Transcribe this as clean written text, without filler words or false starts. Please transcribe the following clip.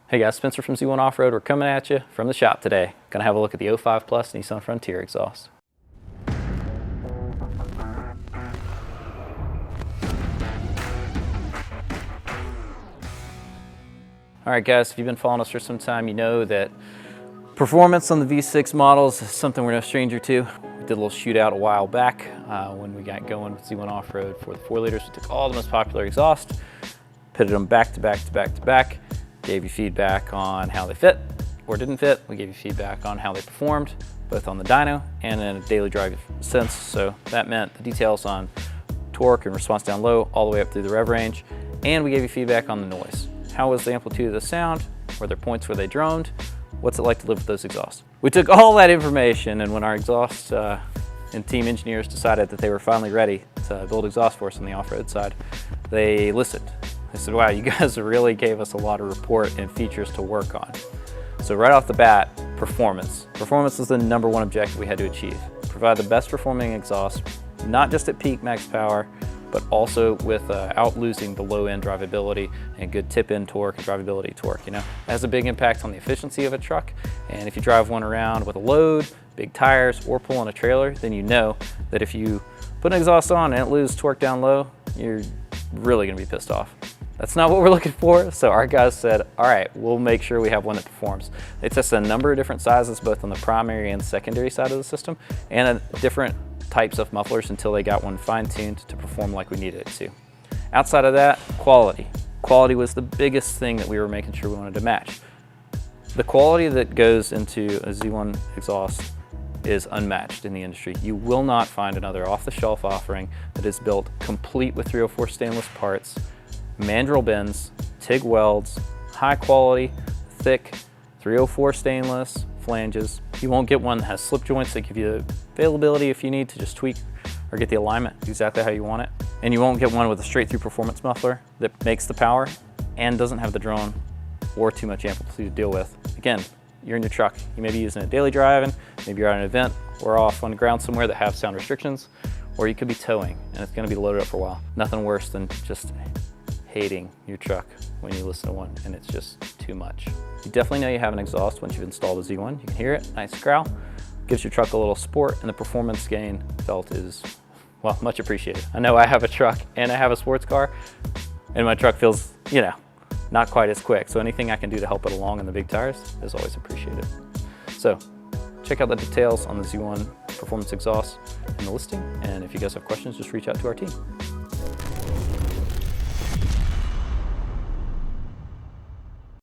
Hey guys, Spencer from Z1 Off-Road. We're coming at you from the shop today. Gonna have a look at the 05 Plus Nissan Frontier exhaust. All right guys, if you've been following us for some time, you know that performance on the V6 models is something we're no stranger to. We did a little shootout a while back when we got going with Z1 Off-Road for the 4 liters. We took all the most popular exhaust, pitted them back to back to back to back, gave you feedback on how they fit or didn't fit. We gave you feedback on how they performed, both on the dyno and in a daily drive sense. So that meant the details on torque and response down low all the way up through the rev range. And we gave you feedback on the noise. How was the amplitude of the sound? Were there points where they droned? What's it like to live with those exhausts? We took all that information, and when our exhaust and team engineers decided that they were finally ready to build exhaust for us on the off-road side, they listened. They said, wow, you guys really gave us a lot of report and features to work on. So right off the bat, performance. Performance is the #1 objective we had to achieve. Provide the best performing exhaust, not just at peak max power, but also without losing the low end drivability and good tip in torque and drivability torque. You know, it has a big impact on the efficiency of a truck. And if you drive one around with a load, big tires, or pull on a trailer, then you know that if you put an exhaust on and it loses torque down low, you're really gonna be pissed off. That's not what we're looking for. So our guys said, all right, we'll make sure we have one that performs. They tested a number of different sizes, both on the primary and secondary side of the system, and different types of mufflers until they got one fine-tuned to perform like we needed it to. Outside of that, quality. Quality was the biggest thing that we were making sure we wanted to match. The quality that goes into a Z1 exhaust is unmatched in the industry. You will not find another off-the-shelf offering that is built complete with 304 stainless parts, Mandrel bends, TIG welds, high quality, thick, 304 stainless, flanges. You won't get one that has slip joints that give you the availability if you need to just tweak or get the alignment exactly how you want it. And you won't get one with a straight through performance muffler that makes the power and doesn't have the drone or too much amplitude to deal with. Again, you're in your truck. You may be using it daily driving, maybe you're at an event or off on the ground somewhere that have sound restrictions, or you could be towing and it's gonna be loaded up for a while. Nothing worse than just hating your truck when you listen to one and it's just too much. You definitely know you have an exhaust once you've installed a Z1. You can hear it, nice growl, gives your truck a little sport, and the performance gain felt is, well, much appreciated. I know I have a truck and I have a sports car, and my truck feels, you know, not quite as quick. So anything I can do to help it along in the big tires is always appreciated. So check out the details on the Z1 performance exhaust in the listing, and if you guys have questions, just reach out to our team.